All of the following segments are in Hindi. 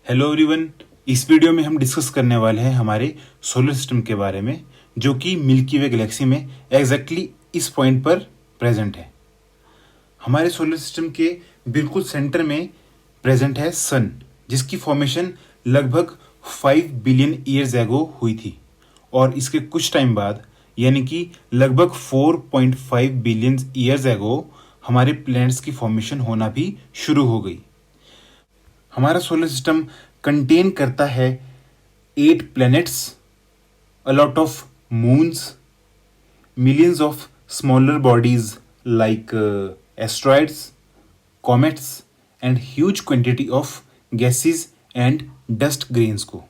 Hello everyone. इस वीडियो में हम डिस्कस करने वाले हैं हमारे सोलर सिस्टम के बारे में, जो कि मिल्की वे गैलेक्सी में एग्जैक्टली इस पॉइंट पर प्रेजेंट है। हमारे सोलर सिस्टम के बिल्कुल सेंटर में प्रेजेंट है सन, जिसकी फॉर्मेशन लगभग 5 बिलियन ईयर्स एगो हुई थी और इसके कुछ टाइम बाद यानी कि लगभग 4.5 बिलियन ईयर्स एगो हमारे प्लैनेट्स की फॉर्मेशन होना भी शुरू हो गई। हमारा सोलर सिस्टम कंटेन करता है 8 planets, a lot of moons, millions of smaller bodies like asteroids, comets and huge quantity of gases and dust grains को।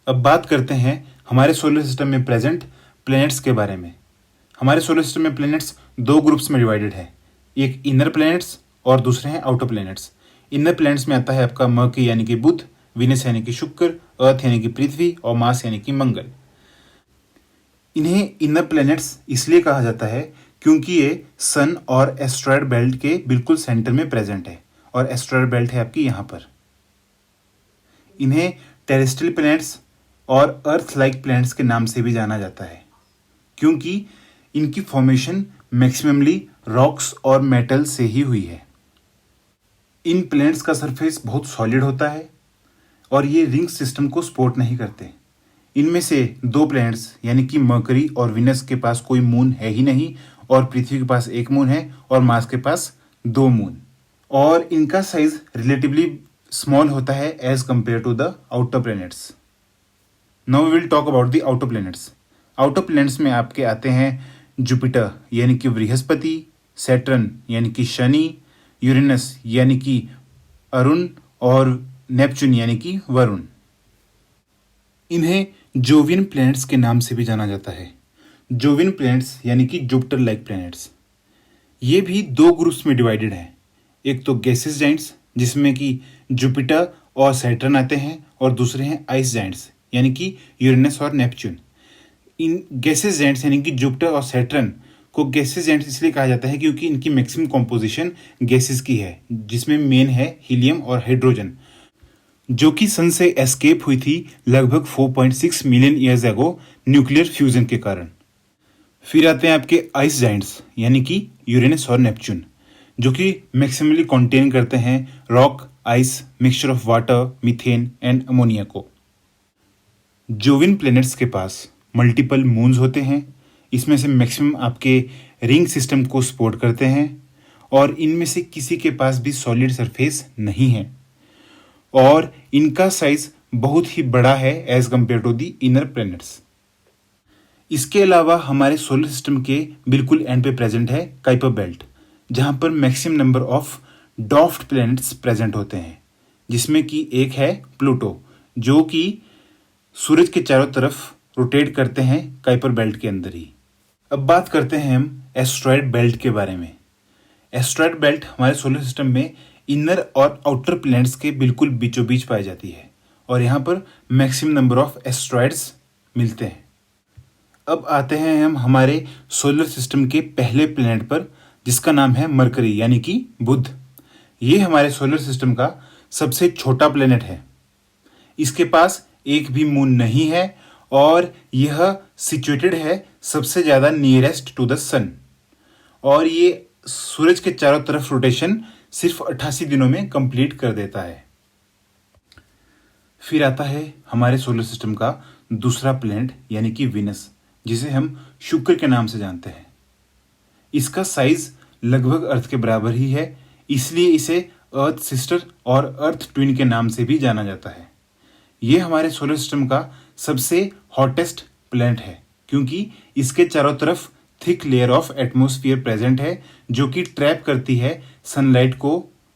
अब बात करते हैं हमारे सोलर सिस्टम में प्रेजेंट प्लैनेट्स के बारे में। हमारे सोलर सिस्टम में प्लैनेट्स दो ग्रुप्स में डिवाइडेड है, एक इनर प्लैनेट्स और दूसरे हैं आउटर प्लैनेट्स। इनर प्लैनेट्स में आता है आपका मर्क्यूरी यानी कि बुध, विनस यानी कि शुक्र, अर्थ यानी कि पृथ्वी और मार्स यानी कि मंगल। इन्हें इनर प्लैनेट्स इसलिए कहा जाता है क्योंकि ये सन और एस्ट्रॉयड बेल्ट के बिल्कुल सेंटर में प्रेजेंट है और एस्ट्रॉयड बेल्ट है आपकी यहाँ पर। इन्हें टेरेस्ट्रियल प्लैनेट्स और अर्थ लाइक प्लैनेट्स के नाम से भी जाना जाता है क्योंकि इनकी फॉर्मेशन मैक्सिममली रॉक्स और मेटल से ही हुई है। इन प्लैनेट्स का सरफेस बहुत सॉलिड होता है और ये रिंग सिस्टम को सपोर्ट नहीं करते। इनमें से दो प्लैनेट्स यानी कि मर्करी और विनस के पास कोई मून है ही नहीं और पृथ्वी के पास एक मून है और मार्स के पास 2 मून, और इनका साइज रिलेटिवली स्मॉल होता है as compared to the outer planets. Now we will talk about the outer planets. Outer planets में आपके आते हैं जुपिटर यानी कि बृहस्पति, सैटर्न यानी कि शनि, यूरेनस यानी कि अरुण और नेपच्यून यानी कि वरुण। इन्हें जोवियन प्लैनेट्स के नाम से भी जाना जाता है। जोवियन प्लैनेट्स यानी कि जुपिटर लाइक प्लैनेट्स, ये भी दो ग्रुप्स में डिवाइडेड हैं। एक तो गैसेस जाइंट्स जिसमें कि जुपिटर और सैटर्न आते हैं और दूसरे हैं आइस जाइंट्स यानी कि यूरेनस और नेपच्यून। इन गैसेस जाइंट्स यानी कि जुपिटर और सैटर्न को गैसेस जाइंट्स इसलिए कहा जाता है क्योंकि इनकी मैक्सिमम कॉम्पोजिशन गैसेस की है, जिसमें मेन है हीलियम और हाइड्रोजन, जो कि सन से एस्केप हुई थी लगभग 4.6 million years ago nuclear fusion के कारण। फिर आते हैं आपके आइस जाइंट्स यानी कि यूरेनस और नेपच्यून, जो कि मैक्सिमली कंटेन करते हैं rock, ice, mixture of water, methane and ammonia को। जोवियन प्लैनेट्स के पास मल्टीपल मून्स होते हैं, इसमें से मैक्सिमम आपके रिंग सिस्टम को सपोर्ट करते हैं और इनमें से किसी के पास भी सॉलिड सरफेस नहीं है और इनका साइज बहुत ही बड़ा है as compared to the inner planets. इसके अलावा हमारे सोलर सिस्टम के बिल्कुल एंड पे प्रेजेंट है काइपर बेल्ट, जहां पर मैक्सिमम नंबर ऑफ डॉफ्ट प्लैनेट्स प्रेजेंट होते हैं, जिसमें कि एक है प्लूटो, जो कि सूरज के चारों तरफ रोटेट करते हैं काइपर बेल्ट के अंदर ही। अब बात करते हैं हम एस्ट्रॉयड बेल्ट के बारे में। एस्ट्रॉयड बेल्ट हमारे सोलर सिस्टम में इनर और आउटर प्लैनेट्स के बिल्कुल बीचों बीच पाई जाती है और यहाँ पर मैक्सिमम नंबर ऑफ एस्ट्रॉयड्स मिलते हैं। अब आते हैं हम हमारे सोलर सिस्टम के पहले प्लैनेट पर, जिसका नाम है मरकरी यानी कि बुध। ये हमारे सोलर सिस्टम का सबसे छोटा प्लैनेट है। इसके पास एक भी मून नहीं है और यह सिचुएटेड है सबसे ज़्यादा नियरेस्ट टू द सन, और ये सूरज के चारों तरफ रोटेशन सिर्फ 88 दिनों में कंप्लीट कर देता है। फिर आता है हमारे सोलर सिस्टम का दूसरा प्लैनेट यानी कि विनस, जिसे हम शुक्र के नाम से जानते हैं। इसका साइज लगभग अर्थ के बराबर ही है, इसलिए इसे अर्थ सिस्टर और अर्थ ट्विन के नाम से भी जाना जाता है। ये हमारे सोलर सिस्टम का सबसे हॉटेस्ट प्लैनेट है क्योंकि इसके चारों तरफ thick layer of atmosphere present है, जो कि ट्रैप करती है सनलाइट को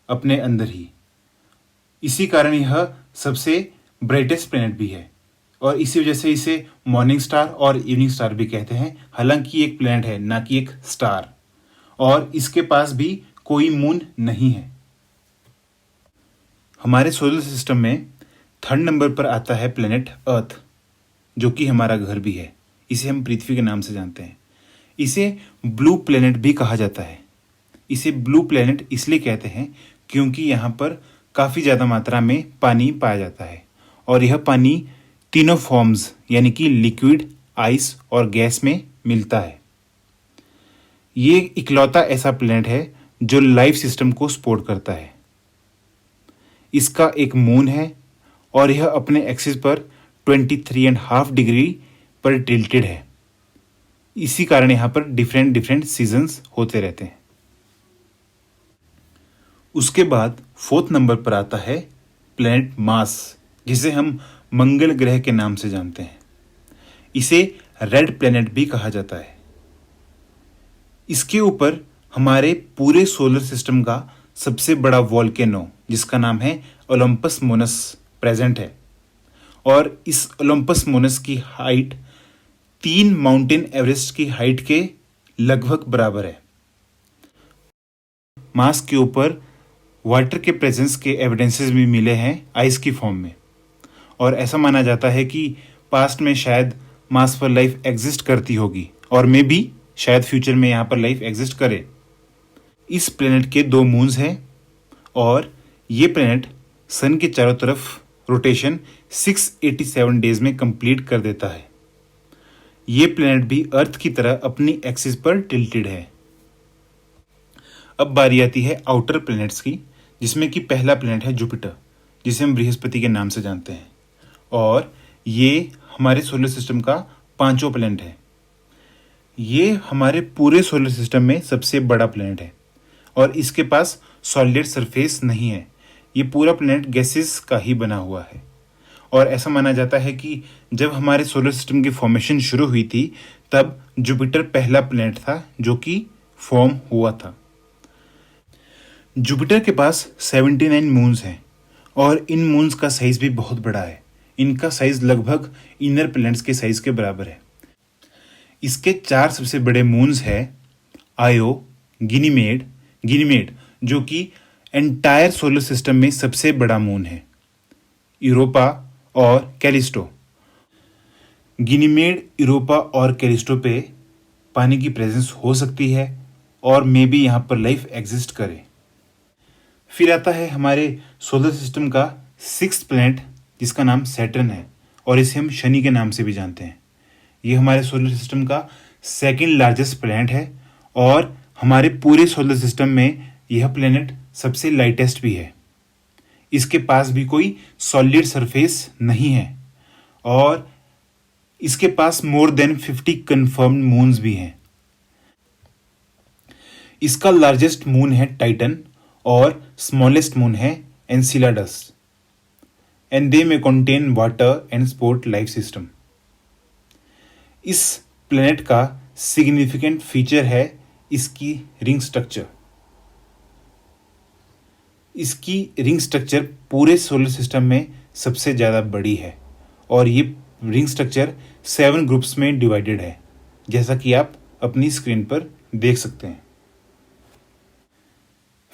अपने अंदर ही। इसी कारण यह सबसे ब्राइटेस्ट प्लैनेट भी है और इसी वजह से इसे मॉर्निंग स्टार और इवनिंग स्टार भी कहते हैं। हालांकि एक प्लैनेट है, ना कि एक स्टार, और इसके पास भी कोई मून नहीं है। हमारे सोलर सिस्टम में 3rd नंबर पर आता है प्लैनेट अर्थ, जो कि हमारा घर भी है। इसे हम पृथ्वी के नाम से जानते हैं। इसे ब्लू प्लैनेट भी कहा जाता है। इसे ब्लू प्लैनेट इसलिए कहते हैं क्योंकि यहाँ पर काफ़ी ज़्यादा मात्रा में पानी पाया जाता है और यह पानी तीनों फॉर्म्स यानी कि लिक्विड, आइस और गैस में मिलता है। ये इकलौता ऐसा प्लैनेट है जो लाइफ सिस्टम को सपोर्ट करता है। इसका एक मून है और यह अपने एक्सिस पर 23.5 डिग्री पर टिल्टेड है। इसी कारण यहाँ पर डिफरेंट सीजन्स होते रहते हैं। उसके बाद 4th नंबर पर आता है प्लैनेट मार्स, जिसे हम मंगल ग्रह के नाम से जानते हैं। इसे रेड प्लैनेट भी कहा जाता है। इसके ऊपर हमारे पूरे सोलर सिस्टम का सबसे बड़ा वोल्केनो जिसका नाम है ओलंपस मोनस प्रेजेंट है और इस ओलंपस मोनस की हाइट 3 माउंटेन एवरेस्ट की हाइट के लगभग बराबर है। मार्स के ऊपर वाटर के प्रेजेंस के एविडेंसेस भी मिले हैं आइस की फॉर्म में और ऐसा माना जाता है कि पास्ट में शायद मार्स पर लाइफ एग्जिस्ट करती होगी और मे भी शायद फ्यूचर में यहाँ पर लाइफ एग्जिस्ट करे। इस प्लेनेट के 2 मून्स हैं और ये प्लेनेट सन के चारों तरफ रोटेशन 687 डेज में कंप्लीट कर देता है। ये प्लेनेट भी अर्थ की तरह अपनी एक्सिस पर टिल्टेड है। अब बारी आती है आउटर प्लैनेट्स की, जिसमें कि पहला प्लैनेट है जुपिटर, जिसे हम बृहस्पति के नाम से जानते हैं और ये हमारे सोलर सिस्टम का 5वां प्लैनेट है। ये हमारे पूरे सोलर सिस्टम में सबसे बड़ा प्लैनेट है और इसके पास सॉलिड सरफेस नहीं है। ये पूरा प्लैनेट गैसेस का ही बना हुआ है और ऐसा माना जाता है कि जब हमारे सोलर सिस्टम की फॉर्मेशन शुरू हुई थी तब जुपिटर पहला प्लैनेट था जो कि फॉर्म हुआ था। जुपिटर के पास 79 मून्स हैं और इन मून्स का साइज भी बहुत बड़ा है। इनका साइज लगभग इनर प्लैनेट्स के साइज के बराबर है। इसके 4 सबसे बड़े मून्स हैं आयो, गिनीमेड जो कि एंटायर सोलर सिस्टम में सबसे बड़ा मून है, यूरोपा और कैलिस्टो। गिनीमेड, यूरोपा और कैलिस्टो पे पानी की प्रेजेंस हो सकती है और मे बी यहाँ पर लाइफ एग्जिस्ट करे। फिर आता है हमारे सोलर सिस्टम का 6th प्लैनेट जिसका नाम सैटर्न है और इसे हम शनि के नाम से भी जानते हैं। ये हमारे सोलर सिस्टम का 2nd लार्जेस्ट प्लैनेट है और हमारे पूरे सोलर सिस्टम में यह प्लैनेट सबसे लाइटेस्ट भी है। इसके पास भी कोई सॉलिड सरफेस नहीं है और इसके पास मोर देन 50 कंफर्म्ड मून्स भी हैं। इसका लार्जेस्ट मून है टाइटन और स्मॉलेस्ट मून है एनसिलाडस एंड दे में contain water and support life system. इस प्लैनेट का सिग्निफिकेंट फीचर है इसकी रिंग स्ट्रक्चर। इसकी रिंग स्ट्रक्चर पूरे सोलर सिस्टम में सबसे ज़्यादा बड़ी है और ये रिंग स्ट्रक्चर 7 ग्रुप्स में डिवाइडेड है, जैसा कि आप अपनी स्क्रीन पर देख सकते हैं।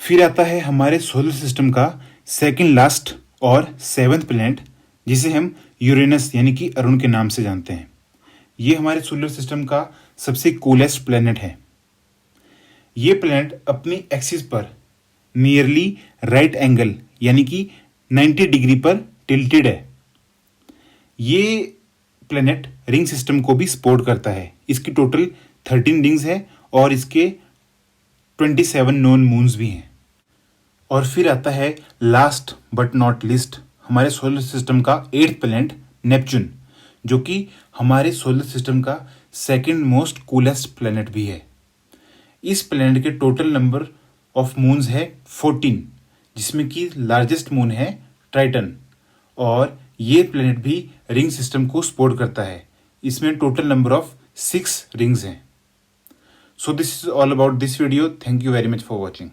फिर आता है हमारे सोलर सिस्टम का 2nd लास्ट और 7th प्लैनेट जिसे हम यूरेनस यानी कि अरुण के नाम से जानते हैं। ये हमारे सोलर सिस्टम का सबसे कूलेस्ट प्लैनेट है। ये प्लैनेट अपनी एक्सिस पर नियरली राइट एंगल यानी कि 90 डिग्री पर टिल्टेड है। ये प्लैनेट रिंग सिस्टम को भी सपोर्ट करता है। इसकी टोटल 13 रिंग्स है और इसके 27 नोन मून्स भी हैं। और फिर आता है लास्ट बट नॉट लिस्ट हमारे सोलर सिस्टम का 8th प्लैनेट नेपच्यून, जो कि हमारे सोलर सिस्टम का 2nd मोस्ट कूलेस्ट प्लैनेट भी है। इस प्लैनेट के टोटल नंबर ऑफ मून्स है 14, जिसमें कि लार्जेस्ट मून है ट्राइटन और ये प्लैनेट भी रिंग सिस्टम को सपोर्ट करता है। इसमें टोटल नंबर ऑफ 6 रिंग्स हैं। So this is all about this video. Thank you very much for watching.